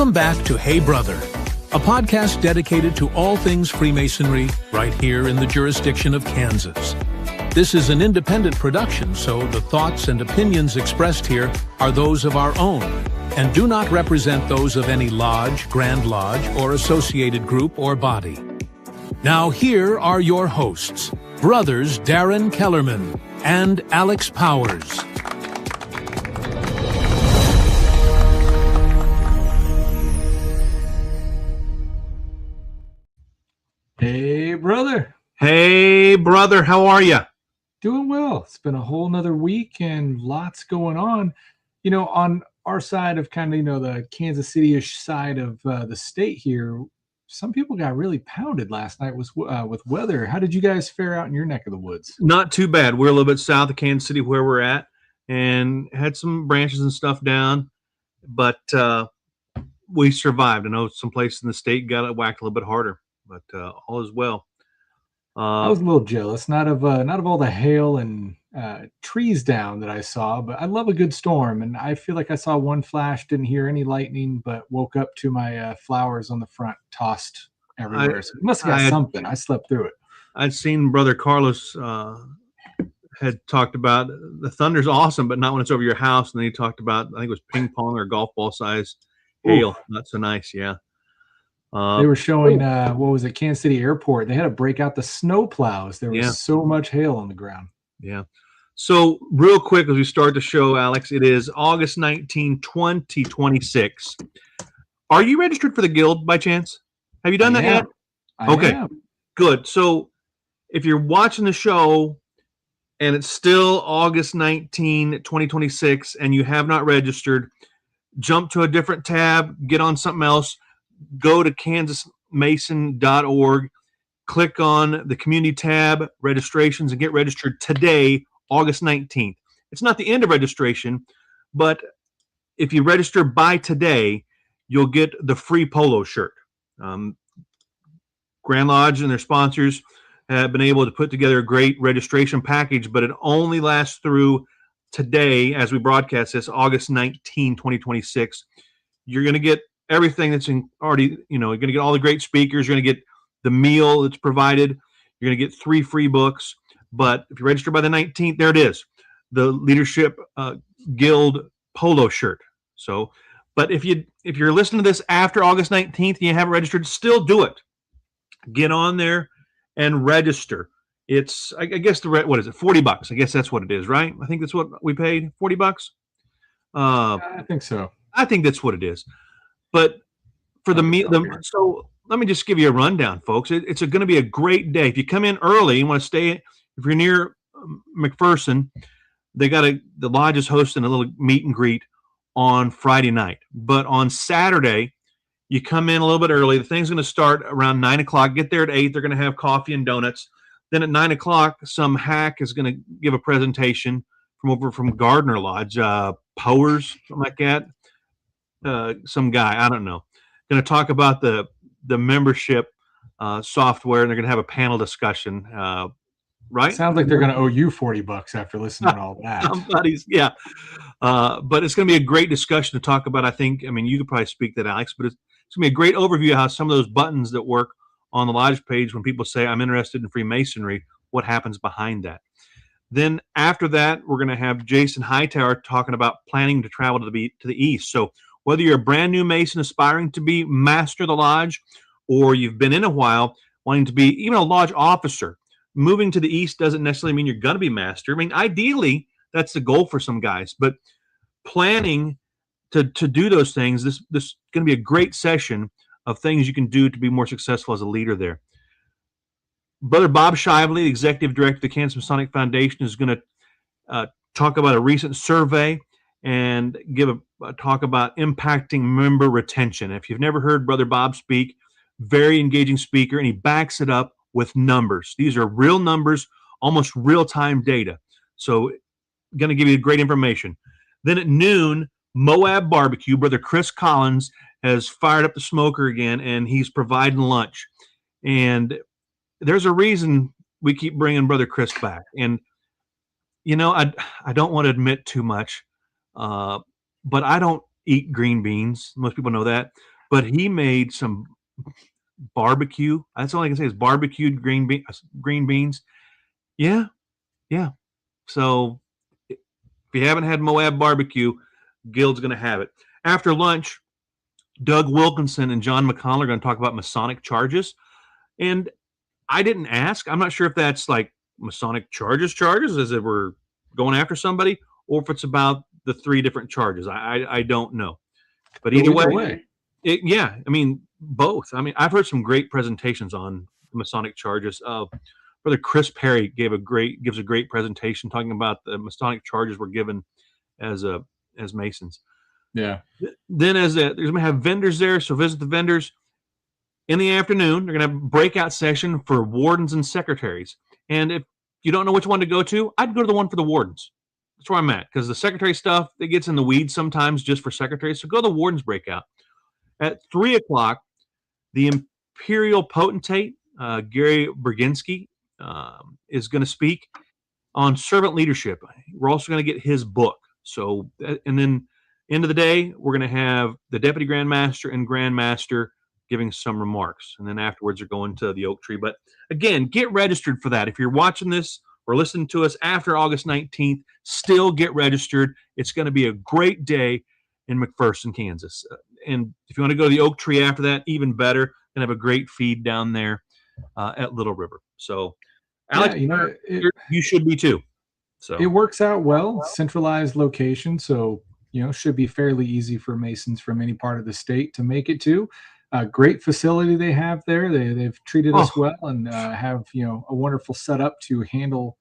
Welcome back to Hey Brother, a podcast dedicated to all things Freemasonry right here in the jurisdiction of Kansas. This is an independent production, so the thoughts and opinions expressed here are those of our own and do not represent those of any lodge, Grand Lodge, or associated group or body. Now here are your hosts, brothers Darren Kellerman and Alex Powers. Hey, brother. Hey, brother. How are you? Doing well. It's been a whole nother week and lots going on. You know, on our side of kind of, the Kansas City-ish side of the state here, some people got really pounded last night with weather. How did you guys fare out in your neck of the woods? Not too bad. We're a little bit south of Kansas City where we're at and had some branches and stuff down, but we survived. I know some places in the state got it whacked a little bit harder, but all is well. I was a little jealous, not of all the hail and trees down that I saw, but I love a good storm. And I feel like I saw one flash, didn't hear any lightning, but woke up to my flowers on the front tossed everywhere. So it must have got something. I slept through it. I'd seen Brother Carlos had talked about the thunder's awesome, but not when it's over your house. And then he talked about, I think it was ping pong or golf ball size hail. Ooh. Not so nice. Yeah. They were showing, what was it, Kansas City Airport. They had to break out the snow plows. There was so much hail on the ground. Yeah. So real quick, as we start the show, Alex, it is August 19, 2026. Are you registered for the Guild by chance? Have you done that yet? Okay, good. So if you're watching the show and it's still August 19, 2026, and you have not registered, jump to a different tab, get on something else. Go to kansasmason.org, click on the community tab, registrations, and get registered today, August 19th. It's not the end of registration, but if you register by today, you'll get the free polo shirt. Grand Lodge and their sponsors have been able to put together a great registration package, but it only lasts through today as we broadcast this, August 19, 2026. You're going to get everything that's already, you're going to get all the great speakers. You're going to get the meal that's provided. You're going to get 3 free books. But if you register by the 19th, there it is, the Leadership Guild polo shirt. So, but if you're listening to this after August 19th and you haven't registered, still do it. Get on there and register. It's, I guess, what is it, $40? I guess that's what it is, right? I think that's what we paid, $40. I think so. I think that's what it is. But for the meal, so let me just give you a rundown, folks. It's going to be a great day. If you come in early, you want to stay. If you're near McPherson, the lodge is hosting a little meet and greet on Friday night. But on Saturday, you come in a little bit early. The thing's going to start around 9 o'clock. Get there at 8. They're going to have coffee and donuts. Then at 9 o'clock, some hack is going to give a presentation from Gardner Lodge, Powers, something like that. Some guy, I don't know, going to talk about the membership software, and they're going to have a panel discussion. Right? Sounds like they're going to owe you $40 after listening to all that. Yeah. But it's going to be a great discussion to talk about. I mean, you could probably speak that, Alex, but it's going to be a great overview of how some of those buttons that work on the lodge page when people say, I'm interested in Freemasonry, what happens behind that. Then after that, we're going to have Jason Hightower talking about planning to travel to the east. So whether you're a brand new Mason aspiring to be master of the lodge, or you've been in a while wanting to be even a lodge officer, moving to the east doesn't necessarily mean you're going to be master. I mean, ideally, that's the goal for some guys. But planning to do those things, this is going to be a great session of things you can do to be more successful as a leader there. Brother Bob Shively, the executive director of the Kansas Masonic Foundation, is going to talk about a recent survey and give a talk about impacting member retention. If you've never heard Brother Bob speak, very engaging speaker, and he backs it up with numbers. These are real numbers, almost real-time data. So going to give you great information. Then at noon, Moab Barbecue, Brother Chris Collins has fired up the smoker again, and he's providing lunch. And there's a reason we keep bringing Brother Chris back. And, I don't want to admit too much, but I don't eat green beans. Most people know that. but he made some barbecue. That's all I can say is barbecued green beans. Yeah, yeah. So if you haven't had Moab barbecue, Guild's going to have it. After lunch, Doug Wilkinson and John McConnell are going to talk about Masonic charges. And I didn't ask. I'm not sure if that's like Masonic charges, as if we're going after somebody, or if it's about the 3 different charges. I don't know. But either way. Yeah, I mean, both. I mean, I've heard some great presentations on the Masonic charges. Brother Chris Perry gives a great presentation talking about the Masonic charges were given as Masons. Yeah. Then they're going to have vendors there, so visit the vendors. In the afternoon, they're going to have a breakout session for wardens and secretaries. And if you don't know which one to go to, I'd go to the one for the wardens. That's where I'm at, because the secretary stuff, it gets in the weeds sometimes just for secretaries. So go to the wardens breakout. At 3 o'clock, the Imperial Potentate, Gary Berginski, is going to speak on servant leadership. We're also going to get his book. So, and then end of the day, we're going to have the Deputy Grand Master and Grand Master giving some remarks. And then afterwards, they're going to the oak tree. But again, get registered for that. If you're watching this or listening to us after August 19th, still get registered. It's going to be a great day in McPherson, Kansas. And if you want to go to the oak tree after that, even better. And have a great feed down there at Little River. So, Alex, you should be too. So it works out well, centralized location. So, should be fairly easy for Masons from any part of the state to make it to. Great facility they have there. They've treated us well and have, a wonderful setup to handle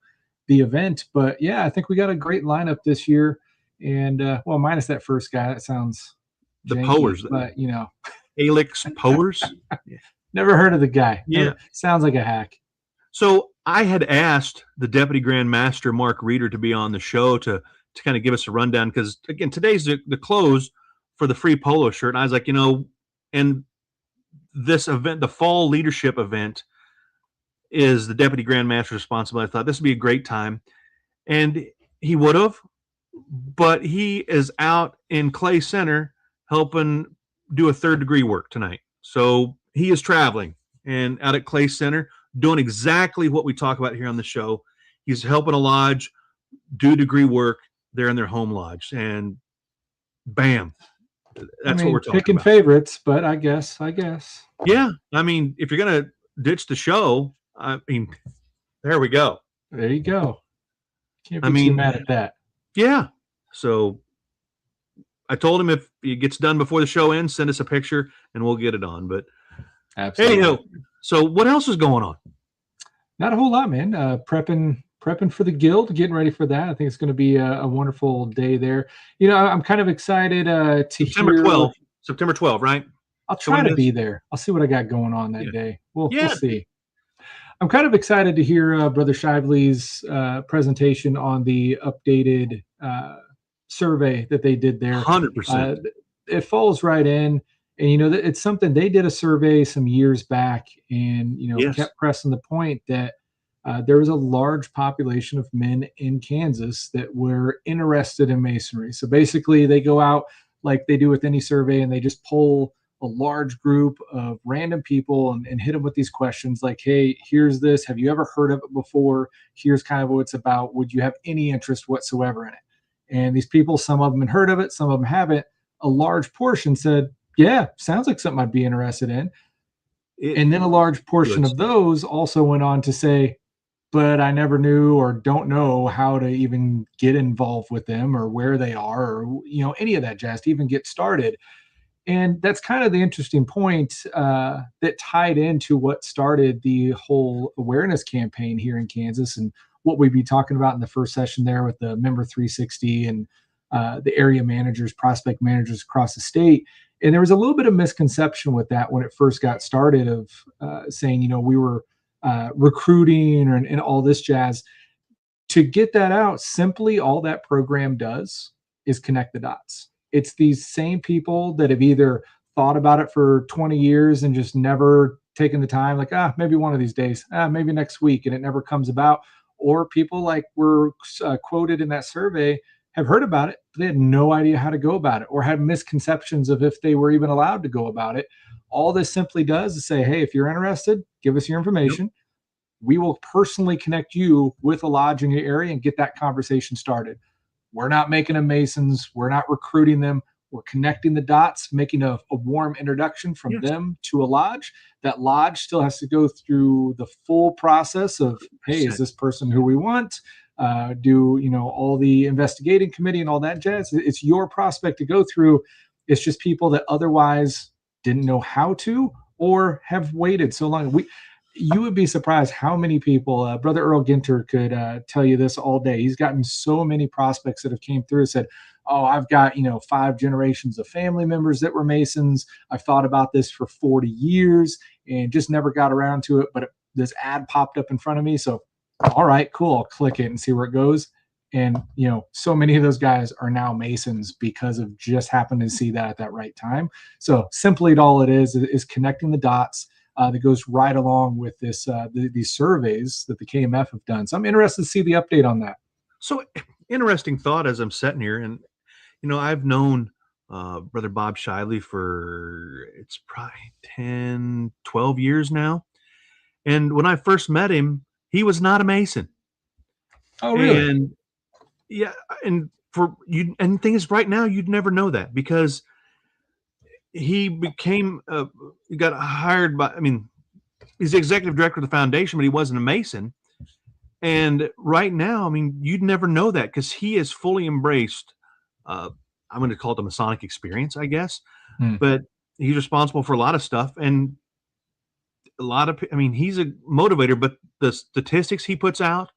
the event. But yeah, I think we got a great lineup this year. And well, minus that first guy, that sounds the janky, Powers, but Alex Powers. Never heard of the guy. Yeah, sounds like a hack. So I had asked the Deputy Grand Master Mark Reeder to be on the show to kind of give us a rundown, because again, today's the close for the free polo shirt, and I was like, and this event, the fall leadership event, is the Deputy Grand Master's responsibility. I thought this would be a great time, and he would have, but he is out in Clay Center helping do a 3rd degree work tonight. So he is traveling and out at Clay Center doing exactly what we talk about here on the show. He's helping a lodge do degree work there in their home lodge, and bam, that's what we're talking picking about. Favorites, but I guess. Yeah, I mean, if you're gonna ditch the show, I mean, there we go. There you go. Can't be too mad at that. Yeah. So I told him if it gets done before the show ends, send us a picture and we'll get it on. But absolutely. Anyhow, so what else is going on? Not a whole lot, man. Prepping for the Guild, getting ready for that. I think it's going to be a wonderful day there. I'm kind of excited to September 12th, right? I'll try to be there. I'll see what I got going on that day. We'll see. I'm kind of excited to hear Brother Shively's presentation on the updated survey that they did there. 100%. It falls right in. And, it's something they did a survey some years back and, kept pressing the point that there was a large population of men in Kansas that were interested in Masonry. So basically they go out like they do with any survey and they just poll a large group of random people and hit them with these questions like, hey, here's this. Have you ever heard of it before? Here's kind of what it's about. Would you have any interest whatsoever in it? And these people, some of them had heard of it, some of them haven't. A large portion said, yeah, sounds like something I'd be interested in. And then a large portion of those also went on to say, but I never knew or don't know how to even get involved with them or where they are or, any of that jazz to even get started. And that's kind of the interesting point that tied into what started the whole awareness campaign here in Kansas and what we'd be talking about in the first session there with the Member 360 and the area managers, prospect managers across the state. And there was a little bit of misconception with that when it first got started of saying, we were recruiting and all this jazz. To get that out, simply all that program does is connect the dots. It's these same people that have either thought about it for 20 years and just never taken the time, like, maybe one of these days, maybe next week, and it never comes about. Or people like were quoted in that survey have heard about it, but they had no idea how to go about it or had misconceptions of if they were even allowed to go about it. All this simply does is say, hey, if you're interested, give us your information. We will personally connect you with a lodge in your area and get that conversation started. We're not making them Masons. We're not recruiting them. We're connecting the dots, making a warm introduction from them to a lodge. That lodge still has to go through the full process of, hey, is this person who we want? Do, all the investigating committee and all that jazz. It's your prospect to go through. It's just people that otherwise didn't know how to or have waited so long. You would be surprised how many people, Brother Earl Ginter could tell you this all day. He's gotten so many prospects that have came through and said, oh, I've got, 5 generations of family members that were Masons. I've thought about this for 40 years and just never got around to it. But this ad popped up in front of me. So, all right, cool. I'll click it and see where it goes. And, so many of those guys are now Masons because of just happening to see that at that right time. So simply all it is connecting the dots. That goes right along with this these surveys that the KMF have done. So I'm interested to see the update on that. So interesting thought as I'm sitting here. And, I've known Brother Bob Shiley for, it's probably 10, 12 years now. And when I first met him, he was not a Mason. Oh, really? And yeah. And for you, and the thing is, right now, you'd never know that because he became, he got hired by, he's the executive director of the foundation, but he wasn't a Mason. And right now, you'd never know that because he has fully embraced, I'm going to call it the Masonic experience, I guess, but he's responsible for a lot of stuff. And a lot of, he's a motivator, but the statistics he puts out,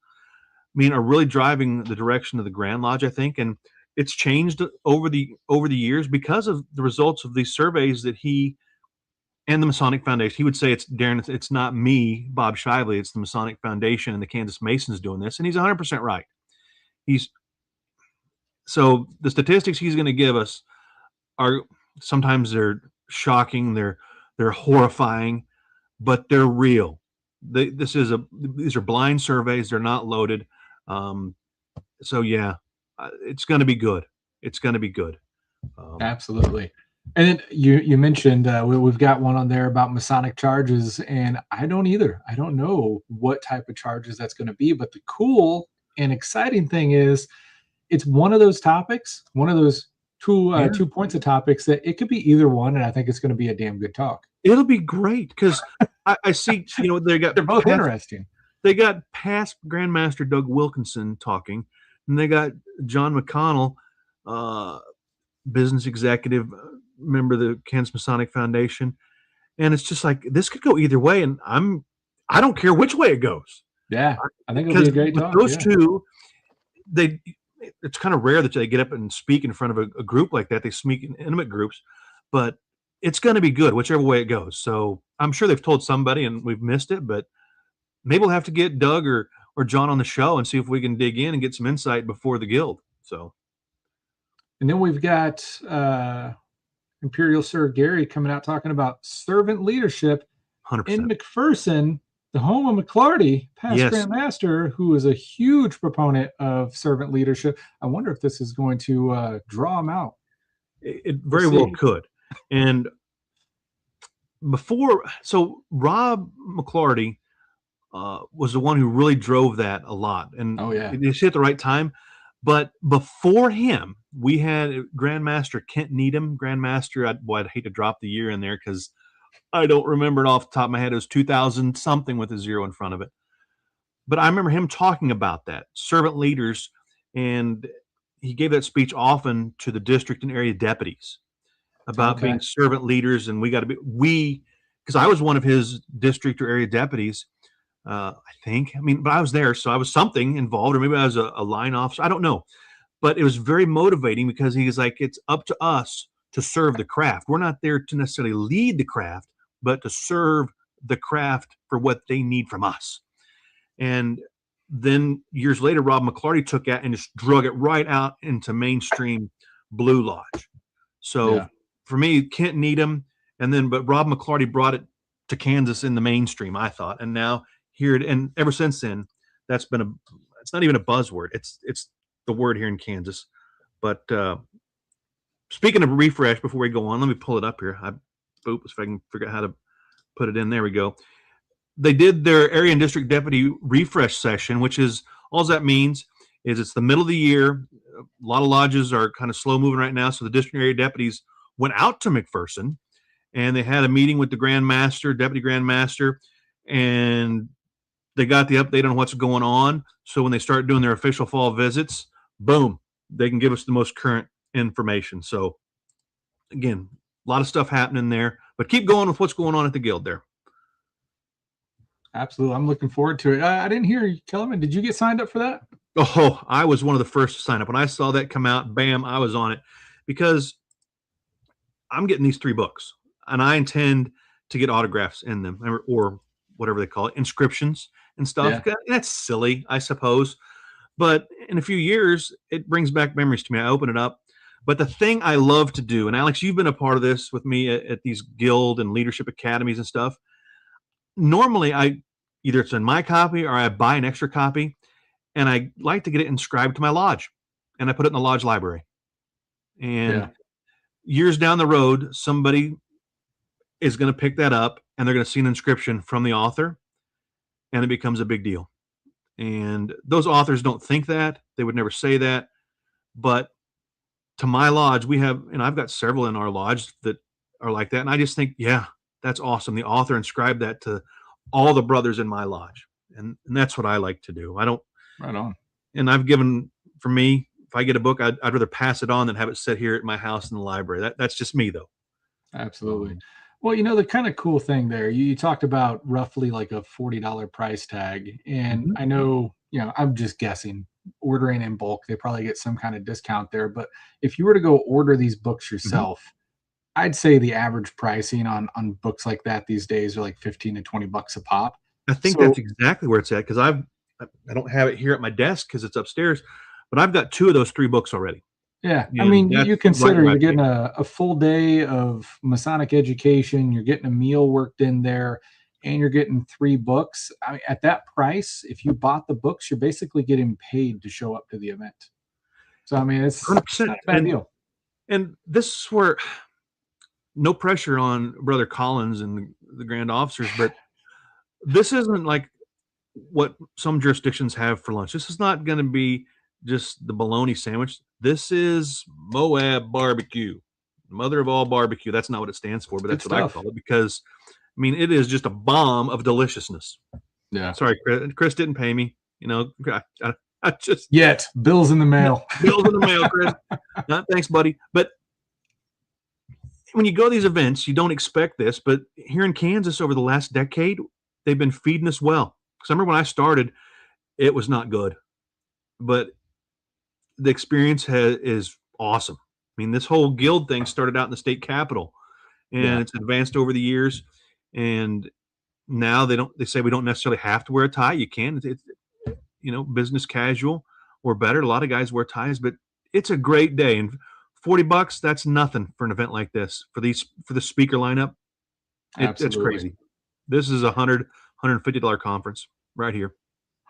are really driving the direction of the Grand Lodge, I think. And it's changed over the years because of the results of these surveys that he and the Masonic Foundation. He would say, Darren, it's not me, Bob Shively, it's the Masonic Foundation and the Kansas Masons doing this. And he's 100% right. So the statistics he's going to give us are sometimes they're shocking, they're horrifying, but they're real. These are blind surveys. They're not loaded. So yeah, it's going to be good. It's going to be good. Absolutely. And then you mentioned we've got one on there about Masonic charges, and I don't either. I don't know what type of charges that's going to be, but the cool and exciting thing is it's one of those topics, one of those two points of topics that it could be either one, and I think it's going to be a damn good talk. It'll be great because I see, they're both interesting. They got past Grandmaster Doug Wilkinson talking, and they got John McConnell, business executive, member of the Kansas Masonic Foundation. And it's just like, this could go either way. And I don't care which way it goes. Yeah. I think it'll be a great talk. Those two, it's kind of rare that they get up and speak in front of a group like that. They speak in intimate groups, but it's going to be good, whichever way it goes. So I'm sure they've told somebody and we've missed it, but maybe we'll have to get Doug or John on the show and see if we can dig in and get some insight before the guild. So, and then we've got Imperial Sir Gary coming out talking about servant leadership 100%. in McPherson, the home of McClarty, past Grandmaster, who is a huge proponent of servant leadership. I wonder if this is going to draw him out. It very well could. And so Rob McClarty was the one who really drove that a lot. And you see at the right time. But before him, we had Grandmaster Kent Needham. Grandmaster, I'd hate to drop the year in there because I don't remember it off the top of my head. It was 2000 something with a 0 in front of it. But I remember him talking about that, servant leaders, and he gave that speech often to the district and area deputies about being servant leaders. And we got to be, because I was one of his district or area deputies. I think, but I was there, so I was something involved, or maybe I was a line officer. I don't know, but it was very motivating because he was like, it's up to us to serve the craft. We're not there to necessarily lead the craft, but to serve the craft for what they need from us. And then years later, Rob McClarty took that and just drug it right out into mainstream Blue Lodge. So for me, Kent Needham, but Rob McClarty brought it to Kansas in the mainstream, I thought, and now. And ever since then, it's not even a buzzword. It's the word here in Kansas. But speaking of refresh, before we go on, let me pull it up here. If I can figure out how to put it in. There we go. They did their area and district deputy refresh session, which is all that means is it's the middle of the year. A lot of lodges are kind of slow moving right now, so the district area deputies went out to McPherson and they had a meeting with the Grand Master, Deputy Grand Master, and they got the update on what's going on. So when they start doing their official fall visits, boom, they can give us the most current information. So again, a lot of stuff happening there, but keep going with what's going on at the guild there. Absolutely. I'm looking forward to it. I didn't hear you, Kellerman. Did you get signed up for that? Oh, I was one of the first to sign up. When I saw that come out, bam, I was on it because I'm getting these 3 books and I intend to get autographs in them or whatever they call it, inscriptions and stuff. Yeah. That's silly, I suppose. But in a few years, it brings back memories to me. I open it up. But the thing I love to do, and Alex, you've been a part of this with me at these guild and leadership academies and stuff. Normally, either it's in my copy or I buy an extra copy, and I like to get it inscribed to my lodge, and I put it in the lodge library. And years down the road, somebody is going to pick that up, and they're going to see an inscription from the author, and it becomes a big deal. And those authors don't think that. They would never say that. But to my lodge, we have, and I've got several in our lodge that are like that. And I just think, yeah, that's awesome. The author inscribed that to all the brothers in my lodge. And that's what I like to do. I don't. Right on. And I've given, for me, if I get a book, I'd rather pass it on than have it sit here at my house in the library. That's just me, though. Absolutely. Well, the kind of cool thing there, you talked about roughly like a $40 price tag. And I know, I'm just guessing, ordering in bulk, they probably get some kind of discount there. But if you were to go order these books yourself, I'd say the average pricing on books like that these days are like $15 to $20 a pop. I think that's exactly where it's at, because I don't have it here at my desk because it's upstairs, but I've got 2 of those 3 books already. Yeah. I mean, you consider you're getting a full day of Masonic education, you're getting a meal worked in there, and you're getting 3 books. At that price, if you bought the books, you're basically getting paid to show up to the event. So, I mean, it's 100%. not a bad deal. And this is where, no pressure on Brother Collins and the grand officers, but this isn't like what some jurisdictions have for lunch. This is not going to be just the bologna sandwich. This is Moab barbecue, mother of all barbecue. That's not what it stands for, but that's what I call it, because I mean, it is just a bomb of deliciousness. Yeah. Sorry, Chris didn't pay me. I just yet bills in the mail. Bills in the mail, Chris. Thanks, buddy. But when you go to these events, you don't expect this. But here in Kansas, over the last decade, they've been feeding us well. Because I remember when I started, it was not good, but the experience is awesome. I mean, this whole guild thing started out in the state capitol, and it's advanced over the years. And now they say we don't necessarily have to wear a tie. You can, it's business casual or better. A lot of guys wear ties, but it's a great day. And $40, that's nothing for an event like this. For the speaker lineup, it's crazy. This is $150 conference right here.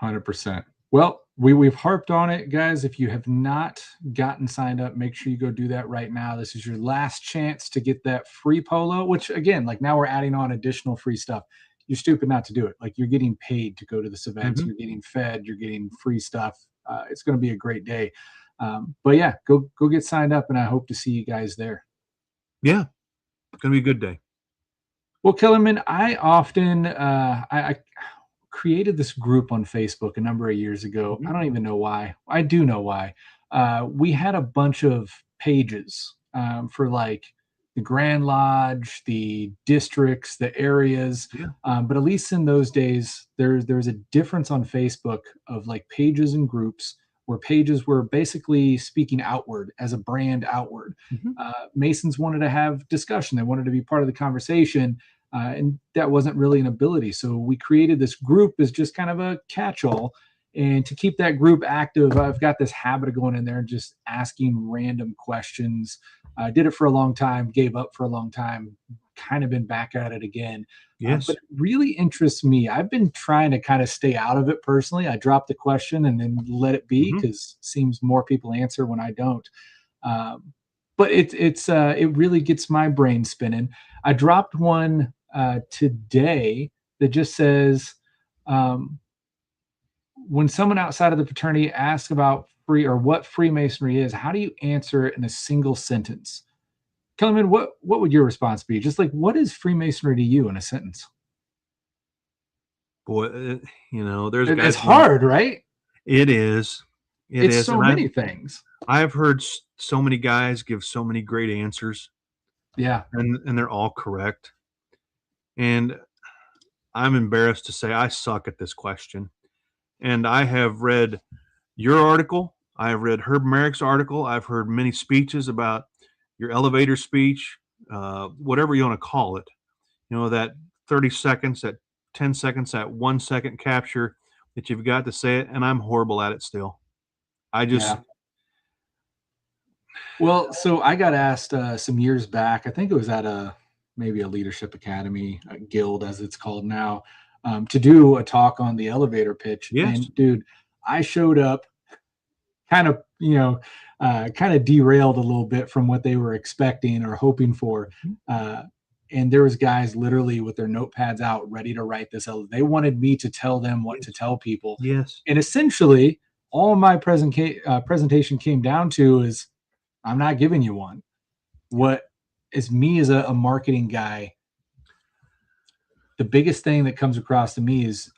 100%. Well, we've harped on it, guys. If you have not gotten signed up, make sure you go do that right now. This is your last chance to get that free polo, which again, like now we're adding on additional free stuff. You're stupid not to do it. Like, you're getting paid to go to this event. You're getting fed, you're getting free stuff. It's going to be a great day. But yeah, go get signed up, and I hope to see you guys there. Yeah, it's going to be a good day. Well, Kellerman, I often I created this group on Facebook a number of years ago. I don't even know why. I do know why. We had a bunch of pages for like the Grand Lodge, the districts, the areas. But at least in those days, there's a difference on Facebook of like pages and groups, where pages were basically speaking outward as a brand outward. Masons wanted to have discussion. They wanted to be part of the conversation. And that wasn't really an ability. So we created this group as just kind of a catch-all. And to keep that group active, I've got this habit of going in there and just asking random questions. I did it for a long time, gave up for a long time, kind of been back at it again. Yes. But it really interests me. I've been trying to kind of stay out of it personally. I drop the question and then let it be, because it seems more people answer when I don't. But it really gets my brain spinning. I dropped one today that just says, when someone outside of the fraternity asks about what Freemasonry is, how do you answer it in a single sentence? Kellerman, what would your response be? Just like, what is Freemasonry to you in a sentence? Boy, there's It's hard, right? It is. It's so many things. I've heard so many guys give so many great answers. Yeah. And they're all correct. And I'm embarrassed to say I suck at this question. And I have read your article. I have read Herb Merrick's article. I've heard many speeches about your elevator speech, whatever you want to call it. That 30 seconds, that 10 seconds, that 1 second capture that you've got to say it. And I'm horrible at it still. Well, so I got asked some years back, I think it was at maybe a leadership academy, a guild as it's called now, to do a talk on the elevator pitch. Yes. And dude, I showed up kind of derailed a little bit from what they were expecting or hoping for. And there was guys literally with their notepads out ready to write this. They wanted me to tell them what to tell people. Yes. And essentially all my presentation came down to is, I'm not giving you one. What is me as a marketing guy, the biggest thing that comes across to me is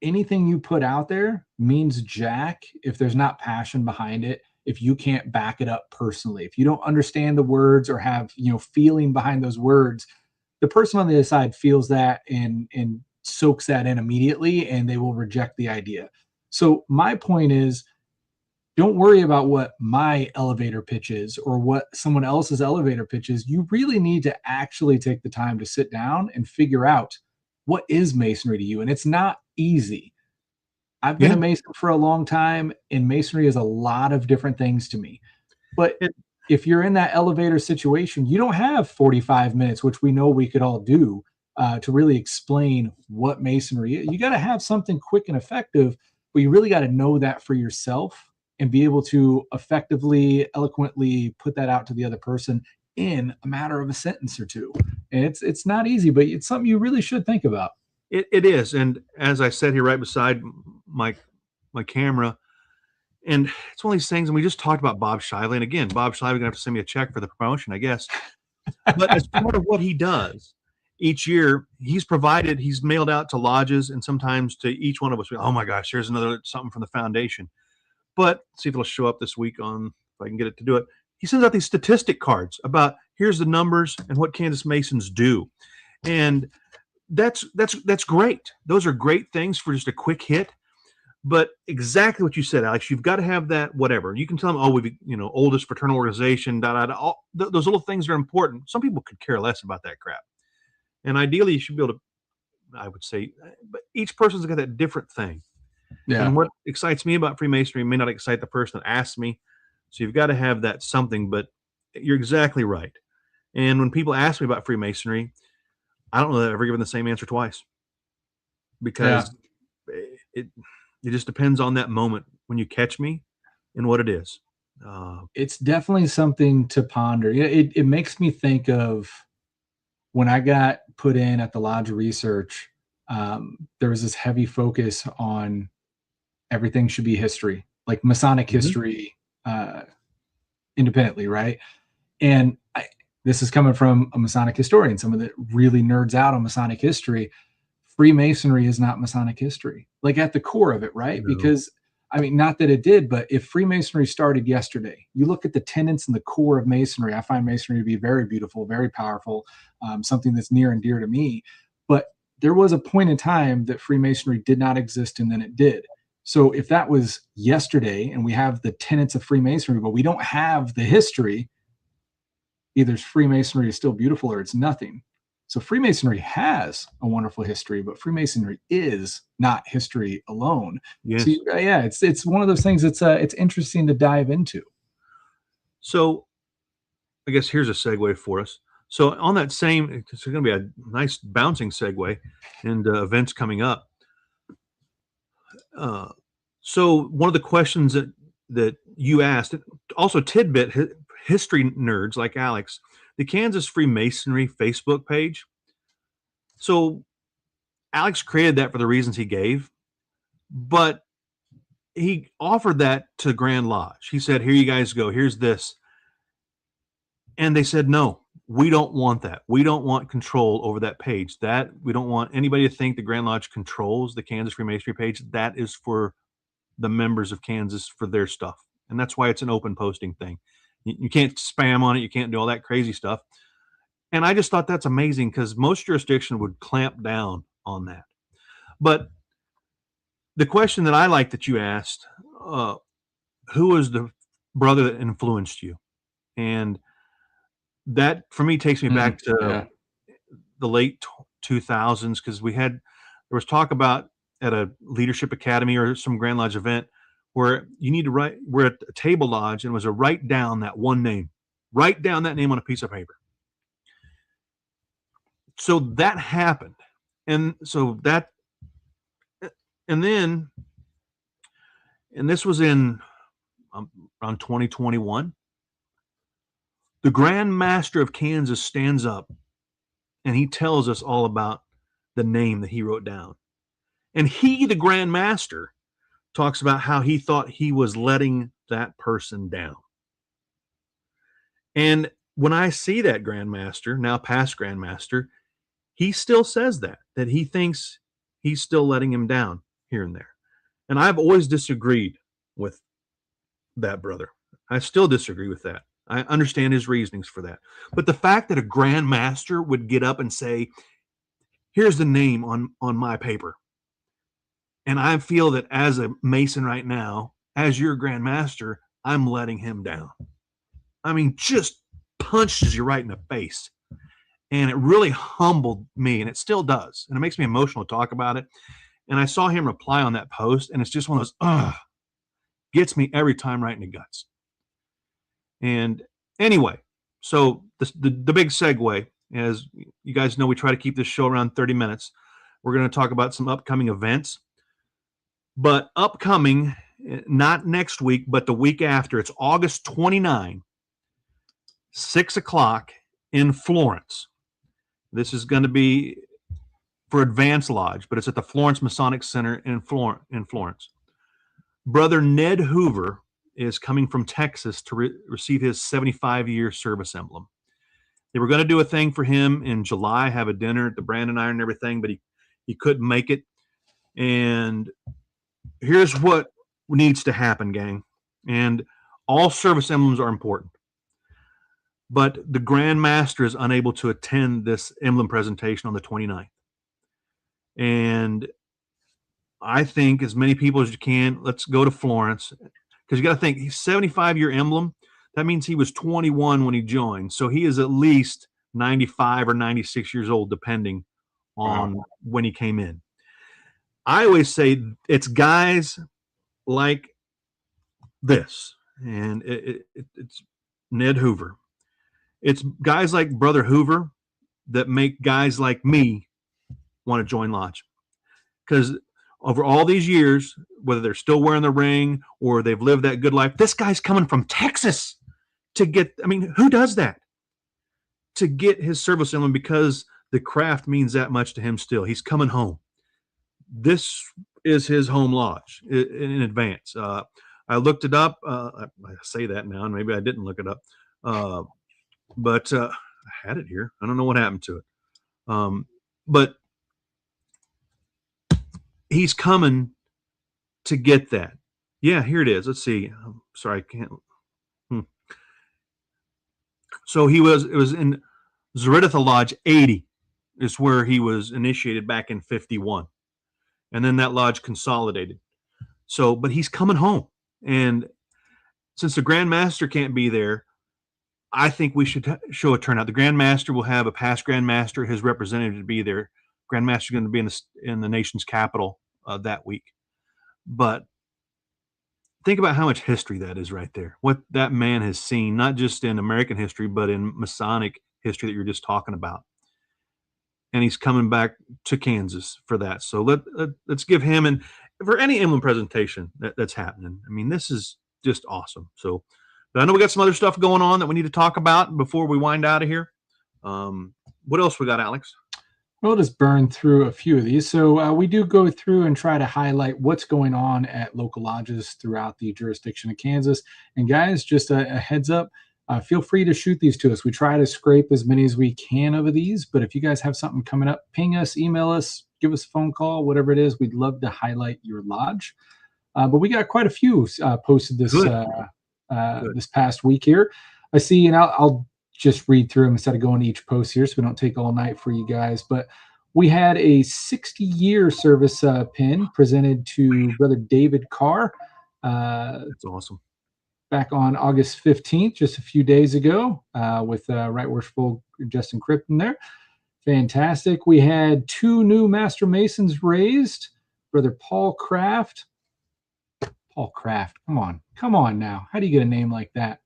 anything you put out there means jack if there's not passion behind it, if you can't back it up personally, if you don't understand the words or have, feeling behind those words, the person on the other side feels that and soaks that in immediately, and they will reject the idea. So my point is, don't worry about what my elevator pitch is or what someone else's elevator pitch is. You really need to actually take the time to sit down and figure out what is Masonry to you. And it's not easy. I've been a Mason for a long time, and Masonry is a lot of different things to me. But if you're in that elevator situation, you don't have 45 minutes, which we know we could all do, to really explain what Masonry is. You got to have something quick and effective, but you really got to know that for yourself and be able to effectively, eloquently put that out to the other person in a matter of a sentence or two. And it's not easy, but it's something you really should think about. It is. And as I said here right beside my camera, and it's one of these things, and we just talked about Bob Shively. And again, Bob Shively going to have to send me a check for the promotion, I guess. But as part of what he does each year, he's mailed out to lodges and sometimes to each one of us. Oh my gosh, here's another something from the foundation. But see if it'll show up this week if I can get it to do it. He sends out these statistic cards about here's the numbers and what Kansas Masons do. And that's great. Those are great things for just a quick hit. But exactly what you said, Alex, you've got to have that whatever. You can tell them, we've oldest fraternal organization, those little things are important. Some people could care less about that crap. And ideally you should be able to, I would say, but each person's got that different thing. Yeah. And what excites me about Freemasonry may not excite the person that asks me. So you've got to have that something, but you're exactly right. And when people ask me about Freemasonry, I don't know that I've ever given the same answer twice, because it just depends on that moment when you catch me and what it is. It's definitely something to ponder. It makes me think of when I got put in at the Lodge Research, there was this heavy focus on everything should be history, like Masonic history, independently, right? And this is coming from a Masonic historian, someone that really nerds out on Masonic history. Freemasonry is not Masonic history, like at the core of it, right? No. Because, not that it did, but if Freemasonry started yesterday, you look at the tenets and the core of Masonry, I find Masonry to be very beautiful, very powerful, something that's near and dear to me. But there was a point in time that Freemasonry did not exist, and then it did. So if that was yesterday and we have the tenets of Freemasonry, but we don't have the history, either Freemasonry is still beautiful or it's nothing. So Freemasonry has a wonderful history, but Freemasonry is not history alone. Yes. So, it's one of those things that's it's interesting to dive into. So I guess here's a segue for us. So on that same, it's going to be a nice bouncing segue into events coming up. So one of the questions that you asked, also Tidbit history nerds like Alex, the Kansas Freemasonry Facebook page. So Alex created that for the reasons he gave, but he offered that to Grand Lodge. He said, here you guys go, here's this. And they said, no, we don't want that. We don't want control over that page. That we don't want anybody to think the Grand Lodge controls the Kansas Freemasonry page. That is for the members of Kansas for their stuff. And that's why it's an open posting thing. You can't spam on it. You can't do all that crazy stuff. And I just thought that's amazing because most jurisdictions would clamp down on that. But the question that I like that you asked, who was the brother that influenced you? And that for me takes me back to the late 2000s, because there was talk about at a leadership academy or some Grand Lodge event where you need to write, we're at a table lodge, and it was a write down that one name, write down that name on a piece of paper. So that happened. And so that, and then, and this was in around 2021, the Grand Master of Kansas stands up and he tells us all about the name that he wrote down. And he, the Grand Master, talks about how he thought he was letting that person down. And when I see that Grand Master, now past Grand Master, he still says that he thinks he's still letting him down here and there. And I've always disagreed with that brother. I still disagree with that. I understand his reasonings for that. But the fact that a Grand Master would get up and say, here's the name on my paper. And I feel that as a Mason right now, as your Grand Master, I'm letting him down. I mean, just punches you right in the face. And it really humbled me, and it still does. And it makes me emotional to talk about it. And I saw him reply on that post, and it's just one of those, gets me every time right in the guts. And anyway, so the big segue, as you guys know, we try to keep this show around 30 minutes. We're going to talk about some upcoming events. But upcoming, not next week, but the week after, it's August 29, 6 o'clock in Florence. This is going to be for Advanced Lodge, but it's at the Florence Masonic Center in Florence. Brother Ned Hoover is coming from Texas to receive his 75-year service emblem. They were going to do a thing for him in July, have a dinner at the Brandon Iron and everything, but he couldn't make it. And here's what needs to happen, gang. And all service emblems are important. But the Grand Master is unable to attend this emblem presentation on the 29th. And I think as many people as you can, let's go to Florence. Because you got to think, he's 75-year emblem. That means he was 21 when he joined. So he is at least 95 or 96 years old, depending on when he came in. I always say it's guys like this. And it's Ned Hoover. It's guys like Brother Hoover that make guys like me want to join Lodge. Because over all these years, whether they're still wearing the ring or they've lived that good life, this guy's coming from Texas to get, I mean, who does that? To get his service emblem because the craft means that much to him still. He's coming home. This is his home lodge in advance. I looked it up. I say that now, and maybe I didn't look it up. But I had it here. I don't know what happened to it. But he's coming to get that. Yeah, here it is. Let's see. I'm sorry, I can't. So it was in Zeritha Lodge 80 is where he was initiated back in 51. And then that lodge consolidated. So, but he's coming home. And since the Grand Master can't be there, I think we should show a turnout. The Grand Master will have a past Grand Master, his representative, to be there. Grand Master is going to be in the nation's capital that week. But think about how much history that is right there. What that man has seen, not just in American history, but in Masonic history that you're just talking about. And he's coming back to Kansas for that. So let's give him, and for any emblem presentation that's happening. I mean, this is just awesome. So But I know we got some other stuff going on that we need to talk about before we wind out of here. What else we got, Alex? We'll just burn through a few of these. So we do go through and try to highlight what's going on at local lodges throughout the jurisdiction of Kansas. And guys, just a heads up, feel free to shoot these to us. We try to scrape as many as we can of these, but if you guys have something coming up, ping us, email us, give us a phone call, whatever it is. We'd love to highlight your lodge. But we got quite a few posted this past week here. I see, and I'll just read through them instead of going to each post here so we don't take all night for you guys. But we had a 60-year service pin presented to Brother David Carr. That's awesome. Back on August 15th, just a few days ago, with Right Worshipful Justin Crippen there. Fantastic. We had 2 new Master Masons raised. Brother Paul Kraft. Paul Kraft, come on now. How do you get a name like that?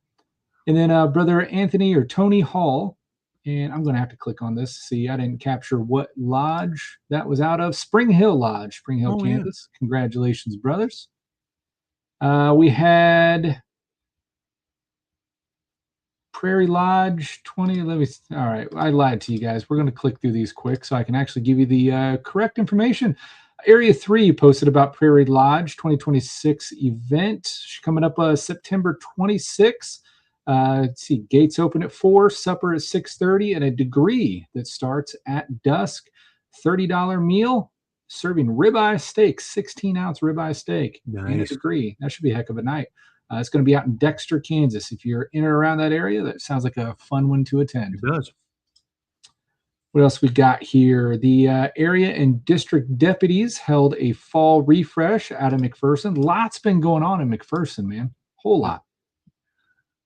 And then Brother Anthony or Tony Hall, and I'm going to have to click on this to see. I didn't capture what lodge that was out of. Spring Hill Lodge, Spring Hill, Kansas. Yeah. Congratulations, brothers. We had Prairie Lodge 20. All right, I lied to you guys. We're going to click through these quick so I can actually give you the correct information. Area 3 posted about Prairie Lodge 2026 event coming up September 26th. Let's see, gates open at 4, supper at 6:30, and a degree that starts at dusk. $30 meal, serving ribeye steak, 16-ounce ribeye steak, and a degree. That should be a heck of a night. It's going to be out in Dexter, Kansas. If you're in or around that area, that sounds like a fun one to attend. It does. What else we got here? The area and district deputies held a fall refresh out of McPherson. Lots been going on in McPherson, man. Whole lot.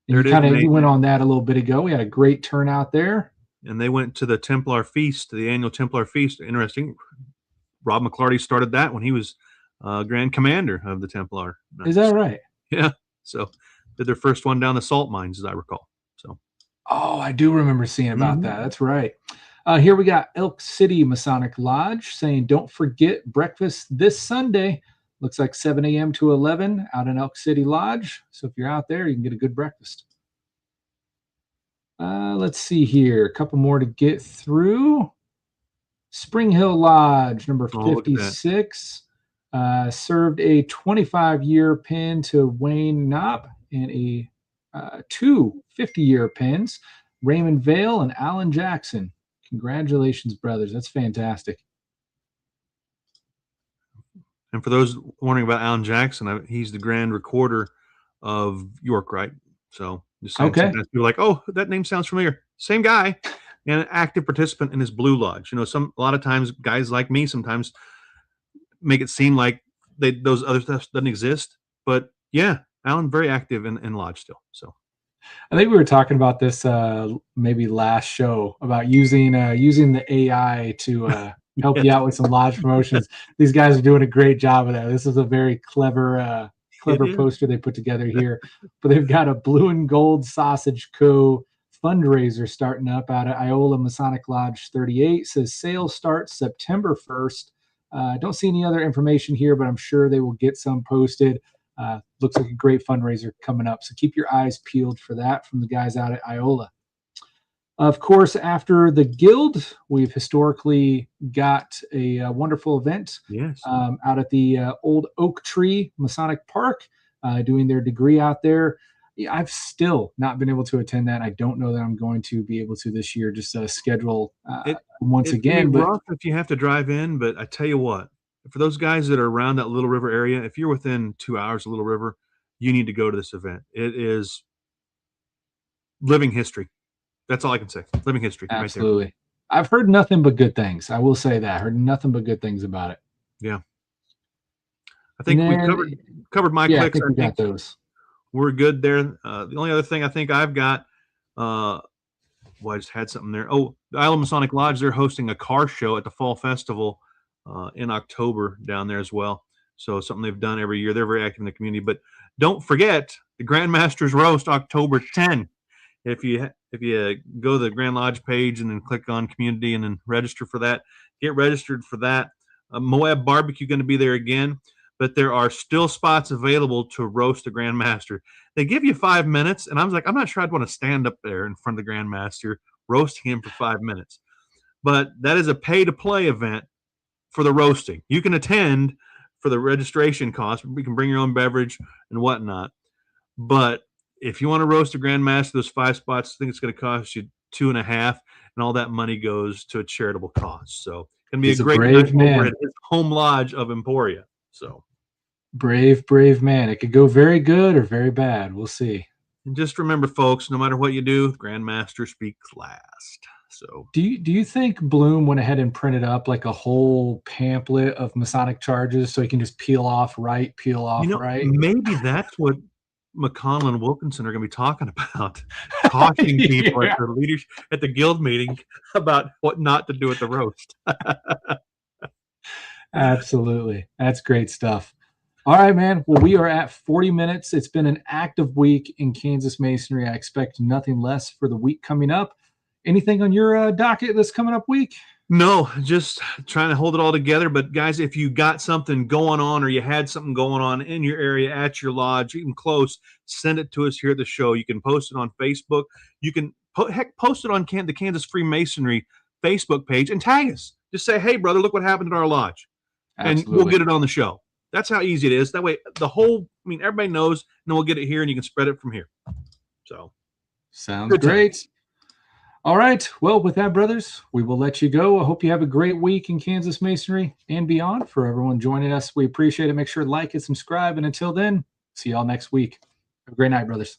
And you went on that a little bit ago. We had a great turnout there. And they went to the Templar Feast, the annual Templar Feast. Interesting. Rob McClarty started that when he was Grand Commander of the Templar. Is that right? Yeah. So did their first one down the salt mines, as I recall. So. Oh, I do remember seeing about that. That's right. Here we got Elk City Masonic Lodge saying, don't forget breakfast this Sunday. Looks like 7 a.m. to 11 out in Elk City Lodge. So if you're out there, you can get a good breakfast. Let's see here. A couple more to get through. Spring Hill Lodge, number 56, served a 25-year pin to Wayne Knopp and two 50-year pins, Raymond Vale and Alan Jackson. Congratulations, brothers. That's fantastic. And for those wondering about Alan Jackson, he's the Grand Recorder of York, right? So just saying, sometimes people are like, oh, that name sounds familiar. Same guy, and an active participant in his Blue Lodge. You know, a lot of times guys like me sometimes make it seem like those other stuff doesn't exist. But yeah, Alan very active in Lodge still. So I think we were talking about this maybe last show about using the AI to help you out with some lodge promotions. These guys are doing a great job of that. This is a very clever poster they put together here. But they've got a Blue and Gold Sausage Co. fundraiser starting up out of Iola Masonic Lodge 38. Says sales start September 1st. Don't see any other information here, but I'm sure they will get some posted. Looks like a great fundraiser coming up. So keep your eyes peeled for that from the guys out at Iola. Of course, after the Guild, we've historically got a wonderful event out at the Old Oak Tree Masonic Park, doing their degree out there. I've still not been able to attend that. I don't know that I'm going to be able to this year. Just schedule once again. But rough if you have to drive in, but I tell you what, for those guys that are around that Little River area, if you're within 2 hours of Little River, you need to go to this event. It is living history. That's all I can say. Living history. Absolutely. Right there. I've heard nothing but good things. I will say that. I heard nothing but good things about it. Yeah. I think we covered my clicks. I think we got those. We're good there. The only other thing I think I've got, I just had something there. Oh, the Island Masonic Lodge, they're hosting a car show at the Fall Festival in October down there as well. So something they've done every year. They're very active in the community. But don't forget the Grandmaster's Roast, October 10. If you go to the Grand Lodge page and then click on community and then register for that, get registered for that. Moab Barbecue going to be there again. but there are still spots available to roast the Grand Master. They give you 5 minutes, and I was like, I'm not sure I'd want to stand up there in front of the Grand Master roasting him for 5 minutes. But that is a pay-to-play event for the roasting. You can attend for the registration cost. You can bring your own beverage and whatnot. But if you want to roast a Grand Master, those 5 spots, I think it's going to cost you $2.50, and all that money goes to a charitable cause. So it's going to be a great night over at his home lodge of Emporia. So brave man. It could go very good or very bad. We'll see. And just remember, folks, no matter what you do, Grand Master speaks last. So do you think Bloom went ahead and printed up like a whole pamphlet of Masonic charges so he can just peel off right? Maybe that's what McConnell and Wilkinson are going to be talking about, cautioning people at the leaders at the guild meeting about what not to do at the roast. Absolutely. That's great stuff. All right, man. Well, we are at 40 minutes. It's been an active week in Kansas Masonry. I expect nothing less for the week coming up. Anything on your docket this coming up week? No, just trying to hold it all together. But guys, if you got something going on or you had something going on in your area, at your lodge, even close, send it to us here at the show. You can post it on Facebook. You can post it on the Kansas Freemasonry Facebook page and tag us. Just say, hey, brother, look what happened at our lodge. Absolutely. And we'll get it on the show. That's how easy it is. That way, everybody knows, and then we'll get it here and you can spread it from here. So, sounds great. All right. Well, with that, brothers, we will let you go. I hope you have a great week in Kansas Masonry and beyond. For everyone joining us, we appreciate it. Make sure to like and subscribe. And until then, see y'all next week. Have a great night, brothers.